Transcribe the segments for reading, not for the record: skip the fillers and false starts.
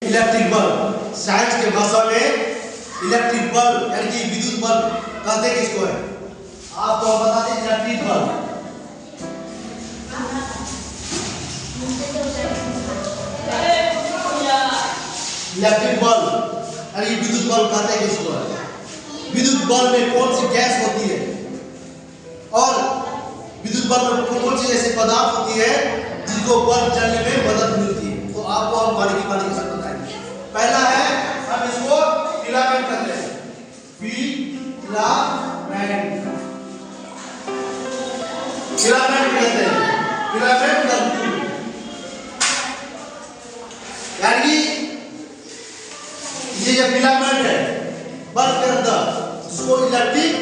Electric bulb, science के भाषा में इलेक्ट्रिक बल्ब यानी कि विद्युत बल्ब कहते किसको है? आपको बता दें इलेक्ट्रिक बल्ब। इलेक्ट्रिक बल्ब यानी विद्युत बल्ब कहते हैं किसको है? विद्युत बल्ब में कौन सी गैस होती है और विद्युत बल्ब में कौन सी ऐसी पदार्थ होती है जिनको बल्ब जलने में मदद मिलती है? तो आपको हम बारीकी के साथ बताएंगे। पहला है, हम इसको फिलामेंट कहते हैं। फिलामेंट कहते हैं, फिलामेंट तंतु। यानी ये जो फिलामेंट है बल्ब के अंदर, जिसको इलेक्ट्रिक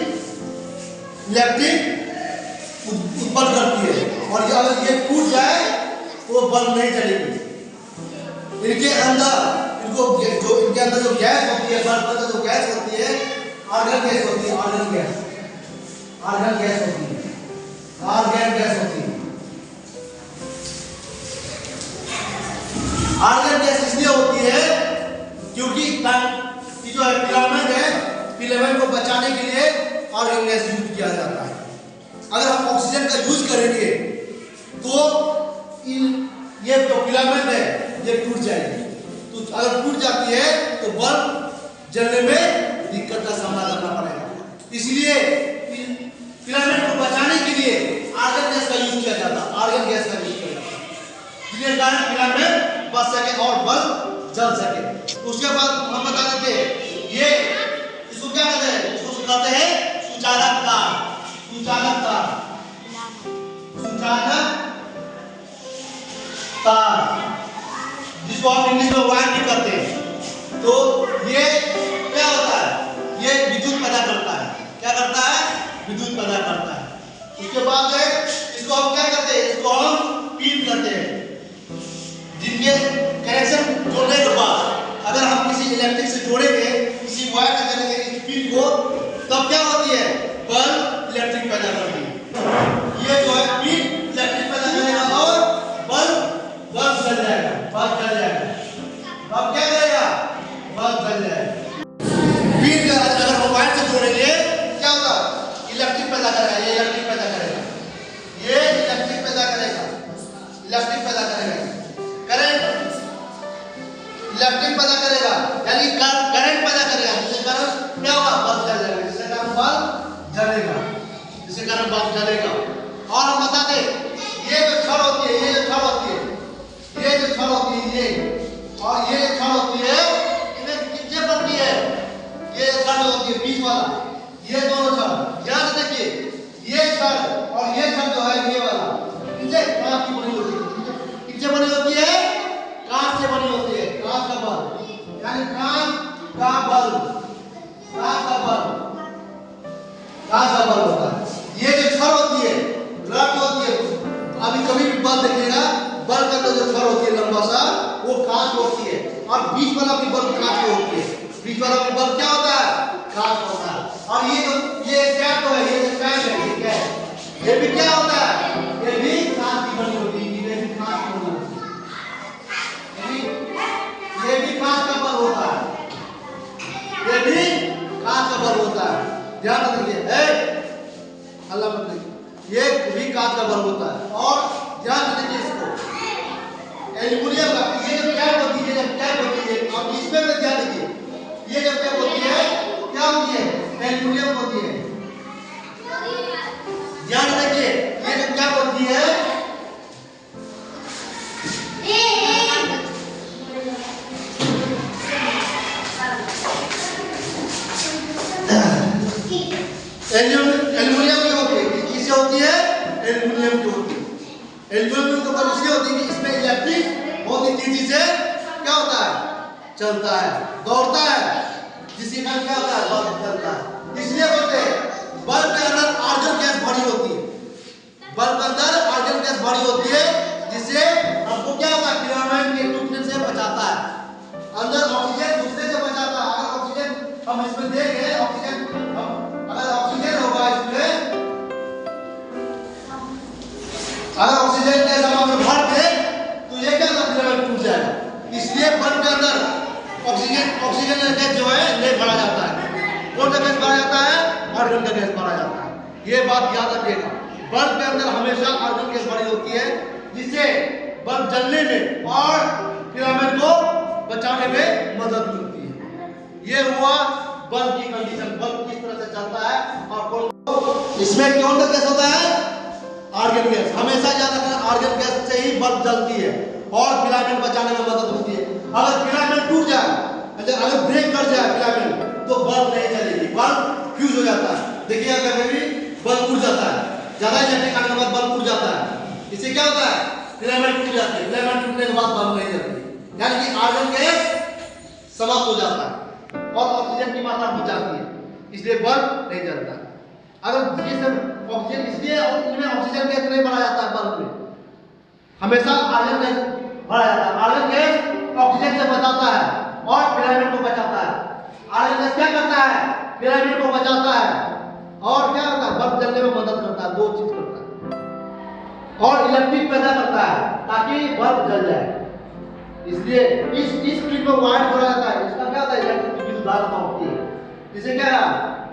उत्पन्न करती है, और अगर ये टूट जाए तो बल्ब नहीं जलेगी। इनके अंदर इनके अंदर जो गैस होती है, बल्ब के अंदर जो गैस होती है, आर्गन गैस होती है। आर्गन गैस होती है, आर्गन गैस होती है। आर्गन गैस इसलिए होती है क्योंकि जो है फिलामेंट है, फिलामेंट को बचाने के लिए आर्गन गैस यूज किया जाता है। अगर हम ऑक्सीजन का यूज करेंगे तो ये जो फिलामेंट है ये टूट जाएगी। तो अगर टूट जाती है तो बल्ब जलने में दिक्कत का सामना करना पड़ेगा। इसलिए फिलामेंट को बचाने के लिए आर्गन गैस का यूज किया जाता है। आर्गन गैस का यूज किया जाता है, जिसके कारण फिलामेंट बच सके और बल्ब जल सके। उसके बाद हम बता देते हैं, ये इसको क्या कहते हैं? इसको कहते हैं सुचालक तार। सुचालक तार, सुचालक तार, जिसको आप इंग्लिश में वायर भी कहते हैं। तो ये क्या होता है? ये विद्युत पैदा करता है। क्या करता है? विद्युत पैदा करता है। उसके बाद इसको हम क्या करते हैं? इसको हम पिन करते हैं। जिनके कनेक्शन जोड़ने के बाद अगर हम किसी इलेक्ट्रिक से जोड़ेंगे, किसी वायर से करेंगे इस पिन को, तब क्या होती है? बल्ब इलेक्ट्रिक पैदा करती है। ये जो है पिन इलेक्ट्रिक पैदा करेगा और बल्ब जल जाएगा। बल्ब जल जाएगा। अब क्या करेगा? बल्ब जल जाएगा। पिन अगर हम वायर से जोड़ेंगे क्या होगा? इलेक्ट्रिक पैदा करेगा। ये इलेक्ट्रिक पैदा करेगा। ये इलेक्ट्रिक पैदा करेगा। इलेक्ट्रिक पैदा करेगा। करंट इलेक्ट्रिक पैदा करेगा, यानी करंट पैदा करेगा, जिसके कारण क्या होगा? बल्ब जल जाएगा। जिसके कारण बल्ब जलेगा। जिसके कारण बल्ब जलेगा। और हम बता दें, ये जो छड़ होती है, ये जो छड़ होती है, ये जो छड़ होती है, ये और ये छड़ होती है, इन्हें किससे बनती है? ये छड़ होती है बीच वाला, ये दोनों छड़। याद देखिए, ये छड़ और ये छड़ जो है ये वाला, इनसे कांच की बनी होती है। किससे बनी होती है? कांच से बनी होती है। कांच का बल्ब, यानी कांच का बल्ब, कांच का बल्ब, कांच का बल्ब होता है। ये जो छड़ होती है, रड होती है। अभी कभी भी बल्ब देखिएगा, बल्ब का जो छड़ होती है लंबा सा, वो कांच होती है, और बीच वाला भी बल्ब कांच की होती है। बीच वाला भी बल्ब क्या होता है? कांच होता है। और ये कैप तो है, ये जो कैप है, ये कैप, ये भी क्या होता है? ये भी कांच की बनी होती है। ये भी कांच की बनी होती है। ये भी कांच का बल्ब होता है। ये भी कांच का बल्ब होता है। ध्यान रखिए, अल्लाह मत देखिए, ये भी कांच का बल्ब होता है। और ध्यान रखिए इसको, एल्युमिनियम का ये जो कैप होती है, जब कैप होती है, और इसमें भी ध्यान रखिए, ये जो कैप होती है क्या होती है? एल्युमिनियम होती है। ध्यान रखिए, ये जो कैप होती है एल्युमिनियम की होती है। किससे होती है? एल्युमिनियम की होती है। एल्युमिनियम के ऊपर इसलिए होती है कि इसमें इलेक्ट्रिक बहुत ही तेजी से क्या होता है? चलता है, दौड़ता है, जिसके कारण क्या होता है? बल्ब जलता है। इसलिए बोलते हैं बल्ब के अंदर आर्गन गैस भरी होती है। बल्ब के अंदर आर्गन गैस भरी होती है, जिससे हमको क्या होता है? फिलामेंट के टूटने से बचाता है। अंदर ऑक्सीजन घुसने से बचाता है। अगर ऑक्सीजन हम इसमें देंगे, अगर ऑक्सीजन होगा इसमें, अगर ऑक्सीजन गैस हम भर दे तो ये क्या फिलामेंट टूट जाएगा। इसलिए बल्ब के अंदर ऑक्सीजन गैस जो है नहीं भरा जाता है। कौन सा गैस भरा जाता है? आर्गन का गैस भरा जाता है। ये बात याद रखिएगा, बल्ब के अंदर हमेशा आर्गन गैस भरी होती है, जिससे बल्ब जलने में और फिलामेंट को बचाने में मदद मिलती है। ये हुआ बल्ब की कंडीशन, बल्ब किस तरह से चलता है और कौन, इसमें कौन सा गैस होता है? Argon gas. हमेशा याद रखना, आर्गन गैस से ही बल्ब जलती है और फिलामेंट बचाने में मदद होती है। अगर फिलामेंट टूट जाए, अगर ब्रेक कर जाए फिलामेंट, तो बल्ब नहीं चलेगी, बल्ब फ्यूज हो जाता है। देखिए कभी भी बल्ब उड़ जाता है, ज्यादा इलेक्ट्रिक आने के बाद बल्ब उड़ जाता है, इससे क्या होता है? फिलामेंट टूट जाती है, फिलामेंट टूटने के बाद बल्ब नहीं जलती, यानी कि आर्गन गैस समाप्त हो जाता है और ऑक्सीजन की मात्रा बढ़ जाती है, इसलिए बल्ब नहीं जलता। अगर ये सब ऑक्सीजन, इसलिए इनमें ऑक्सीजन गैस नहीं भरा जाता है बल्ब में, हमेशा आर्गन गैस भरा जाता है। आर्गन गैस ऑक्सीजन से बचाता है और फिलामेंट को बचाता है। आर्गन गैस क्या करता है? फिलामेंट को बचाता है और क्या करता है? बल्ब जलने में मदद करता है, दो चीज करता है, और इलेक्ट्रिक पैदा करता है ताकि बल्ब जल जाए। इसलिए इस स्क्रीन में वायर जोड़ा जाता है, इसका क्या होता है? इलेक्ट्रिक विद्युत धारा होती है, जिससे क्या है?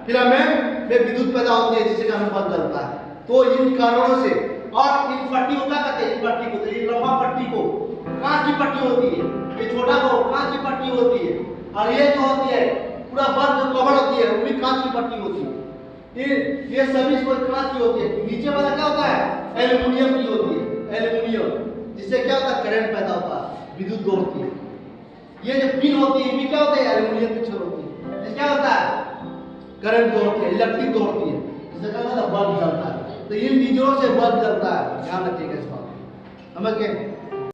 फिलामेंट में विद्युत पैदा होती है, जिससे कारण बल्ब जलता है। तो इन कारणों से, और इन पट्टी को क्या कहते हैं? इन पट्टी को, तो ये लंबा पट्टी को कांच की पट्टी होती है, ये छोटा को कांच की पट्टी होती है, और ये जो होती है पूरा बल्ब जो कवर होती है वो भी कांच की पट्टी होती है। ये सभी इसको कांच की होती है। नीचे वाला क्या होता है? एल्युमिनियम की होती है, एल्युमिनियम, जिससे क्या होता है? करंट पैदा होता है, विद्युत दौड़ती है। ये जो पिन होती है, ये क्या होता है? एल्युमिनियम की छड़ होती है, इससे क्या होता है? करंट दौड़ती है, इलेक्ट्रिक दौड़ती है, जिससे क्या होता है? बल्ब जलता है। तो इन चीजों से बल्ब जलता है, ध्यान रखिएगा इस बात को, समझ गए?